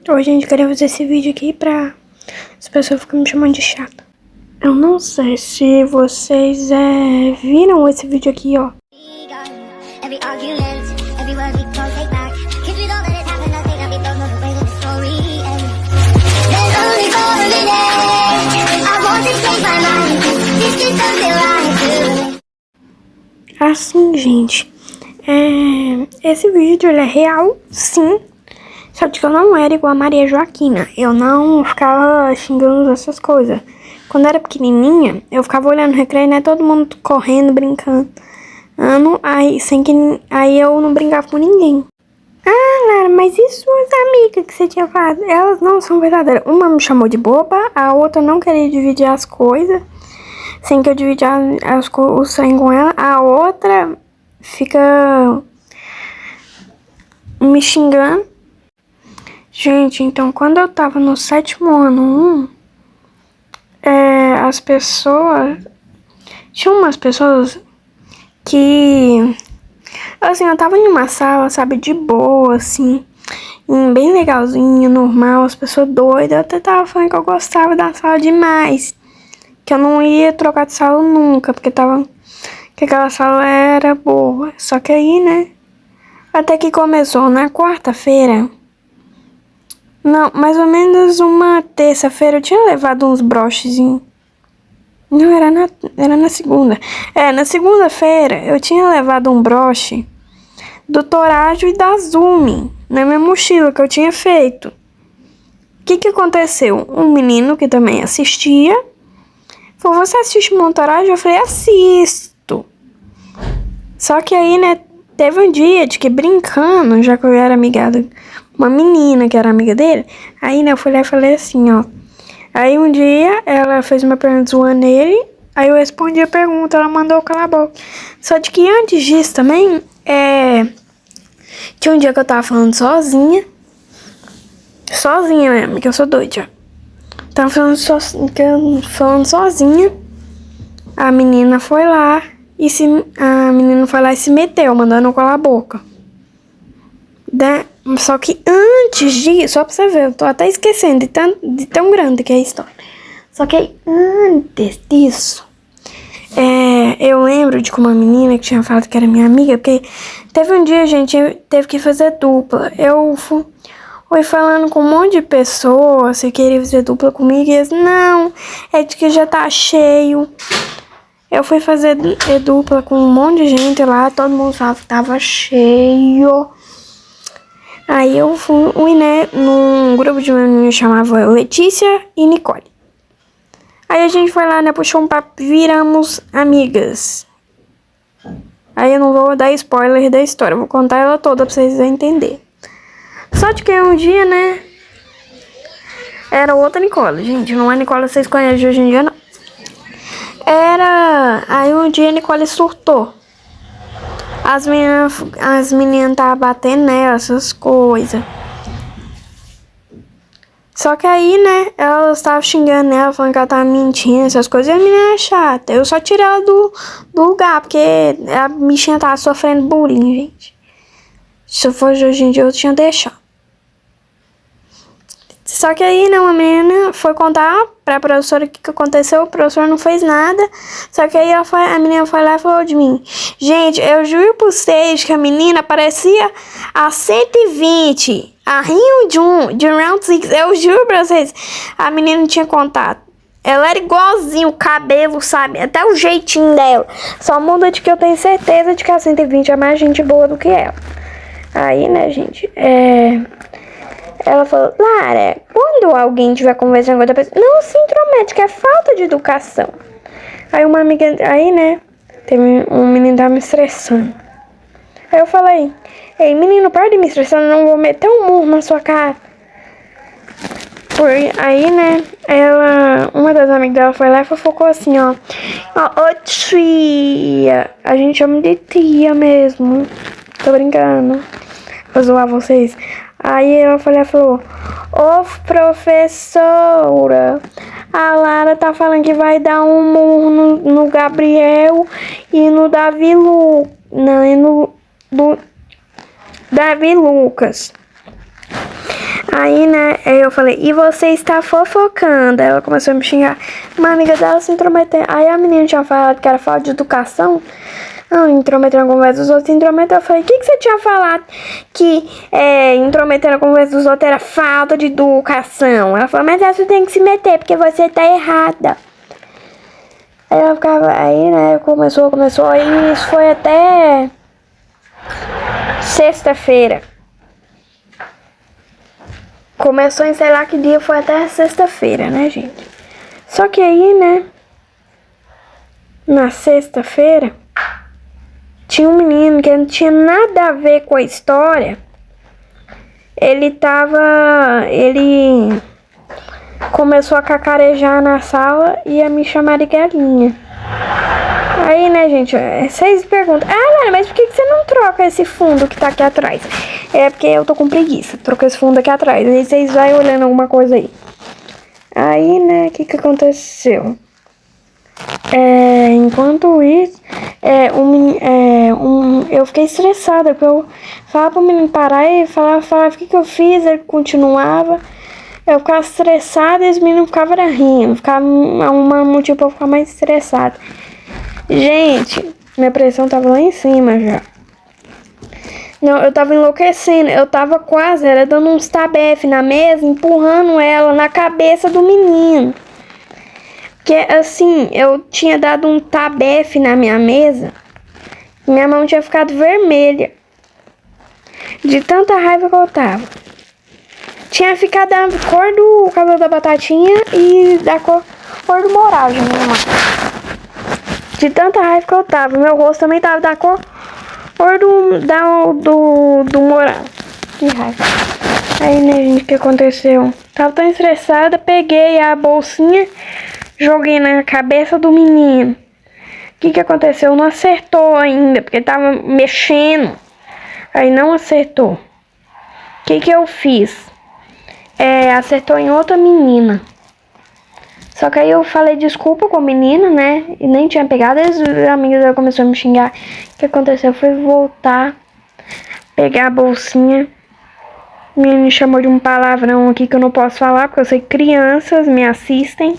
Hoje, gente, eu queria fazer esse vídeo aqui pra as pessoas ficarem me chamando de chata. Eu não sei se vocês viram esse vídeo aqui, ó. Assim, gente, esse vídeo ele é real, sim. Só que eu não era igual a Maria Joaquina. Eu não ficava xingando essas coisas. Quando eu era pequenininha, eu ficava olhando no recreio, né? Todo mundo correndo, brincando. Aí eu não brincava com ninguém. Ah, Lara, mas e suas amigas que você tinha falado? Elas não são verdadeiras. Uma me chamou de boba, a outra não queria dividir as coisas. Sem que eu dividir o sangue com ela. A outra fica me xingando. Gente, então quando eu tava no 7º ano 1, as pessoas... Tinha umas pessoas que... Assim, eu tava em uma sala, sabe, de boa, assim, bem legalzinha, normal, as pessoas doidas. Eu até tava falando que eu gostava da sala demais, que eu não ia trocar de sala nunca, porque que aquela sala era boa. Só que aí, né, até que começou na quarta-feira, não, mais ou menos uma terça-feira, eu tinha levado uns brochezinhos. Não, era na segunda. Na segunda-feira eu tinha levado um broche do Torajo e da Zumi na minha mochila que eu tinha feito. O que aconteceu? Um menino que também assistia falou: você assiste Montorajo? Eu falei: assisto. Só que aí, né, teve um dia de que brincando, já que eu era amigada com uma menina que era amiga dele, aí, né, eu fui lá e falei assim, ó. Aí um dia ela fez uma pergunta zoando ele, aí eu respondi a pergunta, ela mandou calar a boca. Só de que antes disso também, tinha um dia que eu tava falando sozinha mesmo, que eu sou doida. Tava falando sozinha, a menina foi lá e se meteu, mandando eu calar a boca. Só que antes disso, só pra você ver, eu tô até esquecendo de tão grande que é a história. Só que aí, antes disso, eu lembro de como uma menina que tinha falado que era minha amiga, porque teve um dia, gente, teve que fazer dupla. Eu fui falando com um monte de pessoas, se queria fazer dupla comigo, e eles, não, é de que já tá cheio. Eu fui fazer dupla com um monte de gente lá, todo mundo falava que tava cheio. Aí eu fui, né, num grupo de meninas que chamava Letícia e Nicole. Aí a gente foi lá, né, puxou um papo, viramos amigas. Aí eu não vou dar spoiler da história, vou contar ela toda pra vocês entenderem. Só de que um dia, né, era outra Nicole, gente, não é a Nicole que vocês conhecem hoje em dia, não. Aí um dia a Nicole surtou. As meninas estavam batendo nela, essas coisas. Só que aí, né, elas estavam xingando ela, falando que ela tava mentindo, essas coisas. E a menina é chata. Eu só tirei ela do lugar, porque a bichinha tava sofrendo bullying, gente. Se eu fosse hoje em dia, eu tinha deixado. Só que aí, né, uma menina foi contar pra professora o que aconteceu, a professora não fez nada. Só que aí a menina foi lá e falou de mim: gente, eu juro pra vocês que a menina parecia a 120, a Rio de Round 6. Eu juro pra vocês, a menina não tinha contato. Ela era igualzinho, o cabelo, sabe, até o jeitinho dela. Só muda de que eu tenho certeza de que a 120 é mais gente boa do que ela. Aí, né, gente, ela falou: Lara, quando alguém tiver conversando com outra pessoa, não se intromete, que é falta de educação. Aí uma amiga, né, teve um menino que tava me estressando. Aí eu falei: ei, menino, para de me estressar, não vou meter um murro na sua cara. Aí, né, uma das amigas dela foi lá e fofocou assim, ó. Ô tia, a gente chama de tia mesmo. Tô brincando. Vou zoar vocês. Aí ela falou: ô professora, a Lara tá falando que vai dar um murro no Gabriel e no Davi Davi Lucas. Aí, né, eu falei, e você está fofocando? Ela começou a me xingar. Uma amiga dela se intrometeu. Aí a menina tinha falado que era falta de educação. Não, intrometer na conversa dos outros, intrometer. Eu falei, o que você tinha falado? Que intrometer na conversa dos outros era falta de educação. Ela falou, mas essa tem que se meter, porque você tá errada. Aí ela ficava, aí, né, começou, e isso foi até sexta-feira. Começou em sei lá que dia, foi até sexta-feira, né, gente? Só que aí, né, na sexta-feira, tinha um menino que não tinha nada a ver com a história. Ele começou a cacarejar na sala e a me chamar de galinha. Aí, né, gente, vocês perguntam, Lara, mas por que você não troca esse fundo que tá aqui atrás? É porque eu tô com preguiça, trocar esse fundo aqui atrás. Aí vocês vão olhando alguma coisa aí. Aí, né, o que aconteceu? Enquanto isso, eu fiquei estressada, porque eu falava pro menino parar e falava o que eu fiz, ele continuava. Eu ficava estressada e os meninos ficavam rindo, ficava arrumando motivo pra eu ficar mais estressada. Gente, minha pressão tava lá em cima já. Não, eu tava enlouquecendo, eu tava quase, era dando uns tabef na mesa, empurrando ela na cabeça do menino. Que assim, eu tinha dado um tabef na minha mesa, minha mão tinha ficado vermelha, de tanta raiva que eu tava. Tinha ficado da cor do cabelo da batatinha e da cor do moral de minha mão. De tanta raiva que eu tava, meu rosto também tava da cor do moral. Que raiva. Aí, né, gente, o que aconteceu? Tava tão estressada, peguei a bolsinha, joguei na cabeça do menino. O que aconteceu? Não acertou ainda, porque tava mexendo. Aí não acertou. O que eu fiz? Acertou em outra menina. Só que aí eu falei desculpa com a menina, né? E nem tinha pegado. Aí os amigos dela começaram a me xingar. O que aconteceu? Foi voltar, pegar a bolsinha. O menino me chamou de um palavrão aqui que eu não posso falar, porque eu sei que crianças me assistem.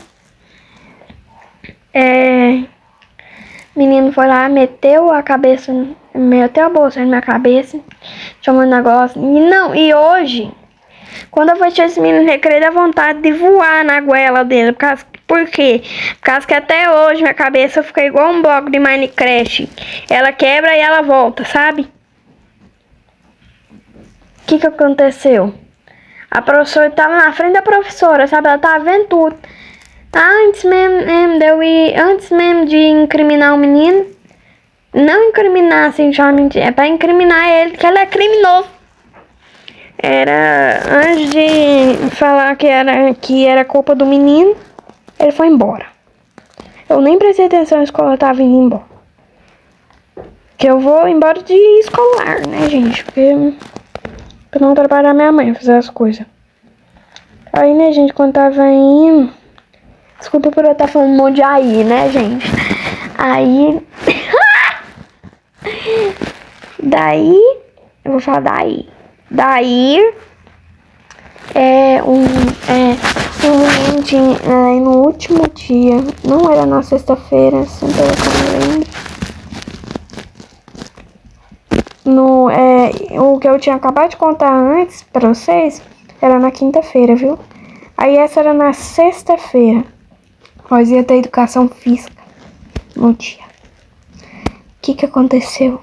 O menino foi lá, meteu a bolsa na minha cabeça, chamou um negócio. E hoje, quando eu fechei esse menino no recreio, dá vontade de voar na goela dele. Por quê? Por causa que até hoje minha cabeça fica igual um bloco de Minecraft. Ela quebra e ela volta, sabe? O que aconteceu? A professora estava na frente da professora, sabe? Ela tava vendo tudo. Antes mesmo de incriminar o menino, não incriminar assim, é pra incriminar ele, que ele é criminoso. Antes de falar que era culpa do menino, ele foi embora. Eu nem prestei atenção na escola, eu tava indo embora. Que eu vou embora de escolar, né, gente? Pra não atrapalhar minha mãe fazer as coisas. Aí, né, gente, quando tava indo... Desculpa por eu estar falando um monte de aí, né, gente? Aí... Daí... Eu vou falar daí. Daí... no último dia... Não era na sexta-feira, assim, pelo que eu me lembro. O que eu tinha acabado de contar antes pra vocês... Era na quinta-feira, viu? Aí essa era na sexta-feira. Nós ia ter educação física no dia. O que aconteceu?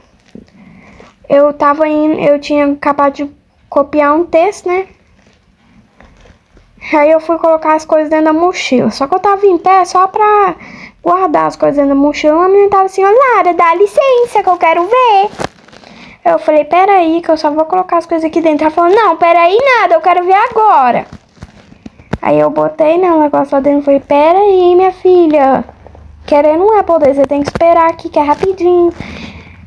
Eu tinha acabado de copiar um texto, né? Aí eu fui colocar as coisas dentro da mochila. Só que eu tava em pé só pra guardar as coisas dentro da mochila. A menina tava assim, Lara, dá licença que eu quero ver. Eu falei, peraí, que eu só vou colocar as coisas aqui dentro. Ela falou, não, peraí nada, eu quero ver agora. Aí eu botei, né, o negócio lá dentro e falei, peraí, minha filha. Querer não é poder, você tem que esperar aqui, que é rapidinho.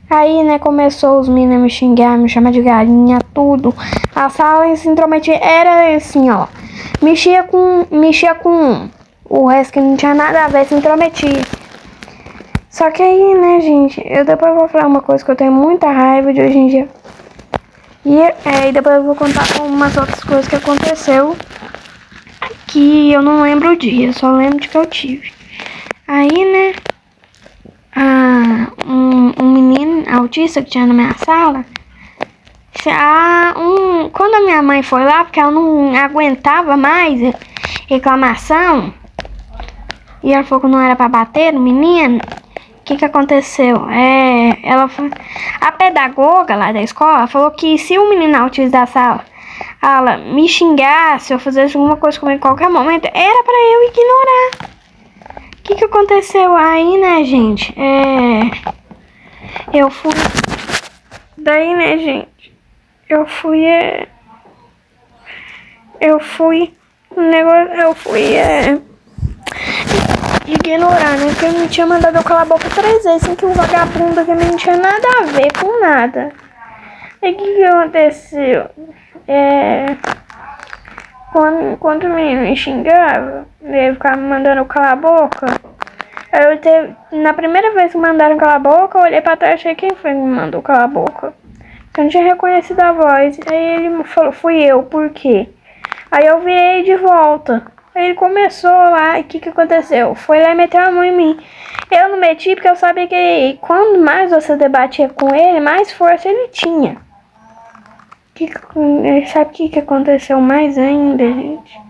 Aí, né, começou os meninos a me xingar, me chamar de galinha, tudo. A sala se intrometia, era assim, ó. Mexia com um. O resto que não tinha nada a ver, se intrometia. Só que aí, né, gente, eu depois vou falar uma coisa que eu tenho muita raiva de hoje em dia. E depois eu vou contar umas outras coisas que aconteceu que eu não lembro o dia, só lembro de que eu tive. Aí, né, um menino autista que tinha na minha sala, quando a minha mãe foi lá, porque ela não aguentava mais reclamação, e ela falou que não era pra bater no menino, o que aconteceu? A pedagoga lá da escola falou que se o menino autista da sala me xingasse ou fizesse alguma coisa comigo em qualquer momento, era pra eu ignorar. O que aconteceu aí, né, gente? Eu fui... Daí, né, gente? Eu fui ignorar, né? Porque ele me tinha mandado eu calar a boca 3 vezes, sem que um vagabundo que não tinha nada a ver com nada. E o que aconteceu? Quando o menino me xingava, ele ficava me mandando eu calar a boca. Na primeira vez que mandaram calar a boca, eu olhei pra trás e achei quem foi que me mandou calar a boca. Eu não tinha reconhecido a voz. Aí ele falou, fui eu, por quê? Aí eu virei de volta. Aí ele começou lá, e o que aconteceu? Foi lá e meteu a mão em mim. Eu não meti porque eu sabia que quando mais você debatia com ele, mais força ele tinha. Sabe o que aconteceu mais ainda, gente?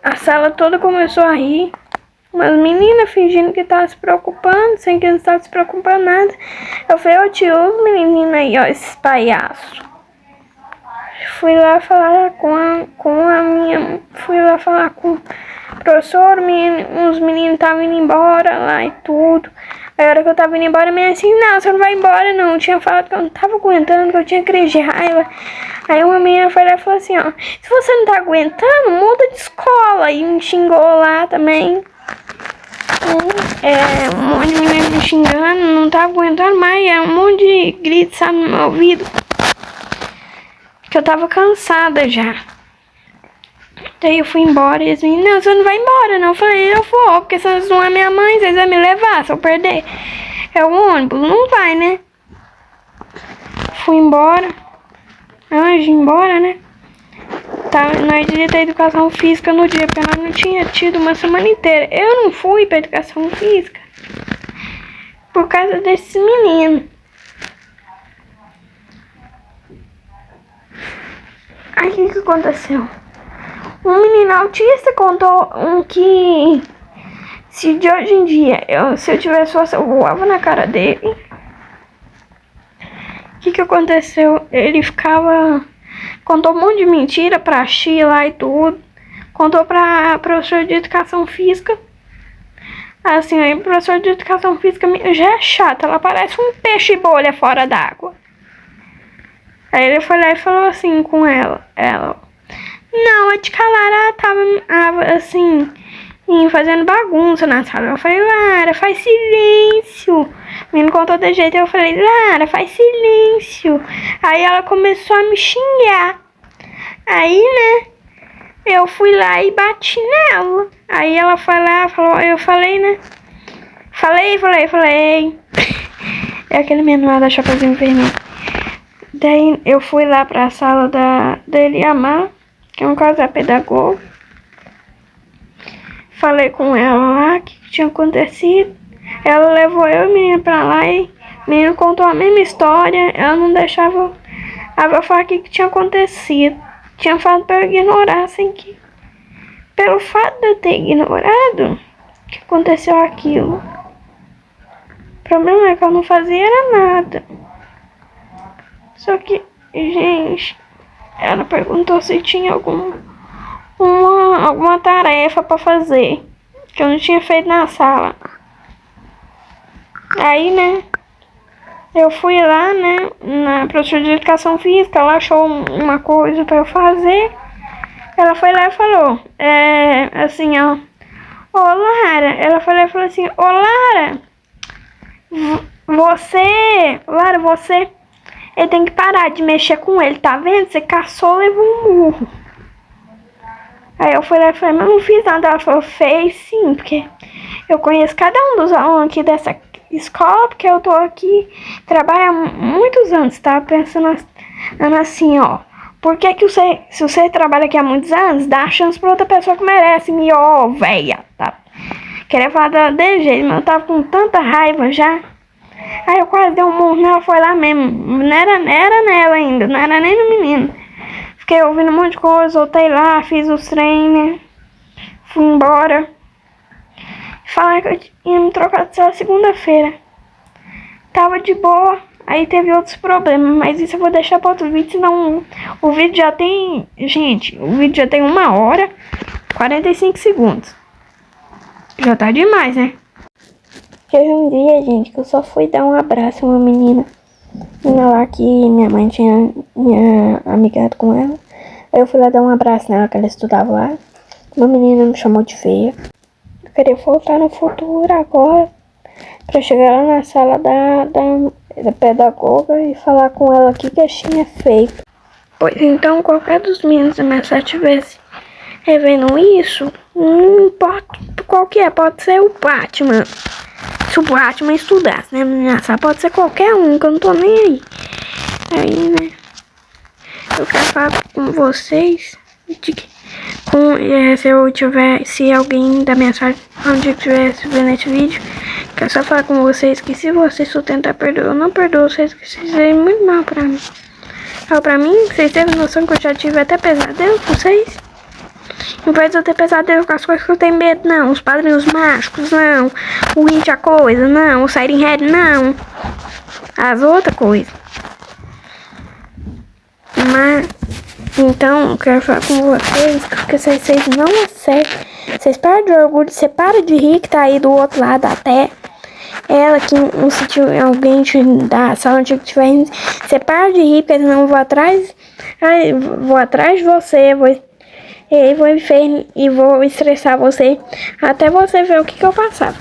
A sala toda começou a rir. Umas meninas fingindo que estavam se preocupando, sem que eles estavam se preocupando nada. Eu falei, ô tio, os menininhos aí, ó, esses palhaços. Fui lá falar fui lá falar com o professor, uns meninos estavam indo embora lá e tudo. Aí a hora que eu tava indo embora, a menina assim, não, você não vai embora não. Eu tinha falado que eu não tava aguentando, que eu tinha crise de raiva. Aí uma menina foi lá e falou assim, ó, se você não tá aguentando, muda de escola. E me xingou lá também. Um monte de menina me xingando, não tava aguentando mais, um monte de grito, sabe, no meu ouvido. Que eu tava cansada já. Daí eu fui embora e eles me não, você não vai embora não. Eu falei, eu vou, porque vocês não é minha mãe, vocês vão me levar, se eu perder o ônibus, não vai, né? Fui embora. Antes de ir embora, né? Nós devia ter educação física no dia, porque nós não tinha tido uma semana inteira. Eu não fui pra educação física por causa desse menino. Aí o que aconteceu? Um menino autista contou que se de hoje em dia, se eu tivesse força, eu voava na cara dele. O que aconteceu? Ele contou um monte de mentira pra Sheila e tudo. Contou pra professor de educação física. Assim, aí o professor de educação física já é chato, ela parece um peixe-bolha fora d'água. Aí ele foi lá e falou assim com ela, não, a tia Lara tava assim, fazendo bagunça na sala. Eu falei, Lara, faz silêncio. O menino contou de jeito, eu falei, Lara, faz silêncio. Aí ela começou a me xingar. Aí, né, eu fui lá e bati nela. Aí ela foi lá, falou, eu falei, né, falei. É aquele menino lá da Chapeuzinho Vermelho. Daí eu fui lá pra sala da Eliamar, que é um casal pedagogo. Falei com ela lá o que tinha acontecido. Ela levou eu e o menino pra lá e o menino contou a mesma história. Ela não deixava eu falar o que tinha acontecido. Tinha falado pra eu ignorar, assim que pelo fato de eu ter ignorado que aconteceu aquilo. O problema é que eu não fazia era nada. Só que, gente, ela perguntou se tinha alguma tarefa pra fazer que eu não tinha feito na sala. Aí, né, eu fui lá, né, na professora de educação física, ela achou uma coisa pra eu fazer. Ela foi lá e falou, assim, ó, ô Lara, ela foi lá e falou assim, ô Lara, você ele tem que parar de mexer com ele, tá vendo? Você caçou, levou um murro. Aí eu fui lá e falei, mas não fiz nada. Ela falou, fez sim, porque eu conheço cada um dos alunos aqui escola, porque eu tô aqui, trabalho há muitos anos, tá? Pensando assim, ó. Por que você, se você trabalha aqui há muitos anos, dá a chance pra outra pessoa que merece, me, ó, véia, tá? Queria falar dela de jeito, mas eu tava com tanta raiva já. Aí eu quase dei um murro nela, foi lá mesmo. Não era nela ainda, não era nem no menino. Fiquei ouvindo um monte de coisa, voltei lá, fiz os treinos, fui embora. Falaram que eu ia me trocar de sala segunda-feira. Tava de boa, aí teve outros problemas, mas isso eu vou deixar para outro vídeo, senão o vídeo já tem... Gente, o vídeo já tem 1h e 45 segundos. Já tá demais, né? Teve um dia, gente, que eu só fui dar um abraço a uma menina lá que minha mãe tinha amigado com ela. Aí eu fui lá dar um abraço nela, que ela estudava lá. Uma menina me chamou de feia. Eu queria voltar no futuro agora, pra chegar lá na sala da pedagoga e falar com ela o que eu tinha feito. Pois então, qualquer dos meninos da minha sala tivesse vendo isso, não importa qual que é, pode ser o Batman. Se o Batman estudasse, né, minha sala, pode ser qualquer um, que eu não tô nem aí. Aí, né, eu quero falar com vocês de que, se alguém da minha sala onde estivesse vendo esse vídeo, quero só falar com vocês que se vocês for tentar perdoar, eu não perdoo vocês, que vocês fizeram muito mal pra mim. Pra mim, vocês têm noção que eu já tive até pesadelo com vocês? Em vez de eu ter pesadelo com as coisas que eu tenho medo, não. Os padrinhos mágicos, não. O It a coisa, não. O Siren Head, não. As outras coisas. Mas, então, eu quero falar com vocês, porque vocês não acertam. Vocês param de orgulho, você para de rir que tá aí do outro lado até. Ela que se alguém te dá sala onde tiver, você para de rir, porque senão eu vou atrás. Aí, vou atrás de você, e vou estressar você até você ver o que eu passava.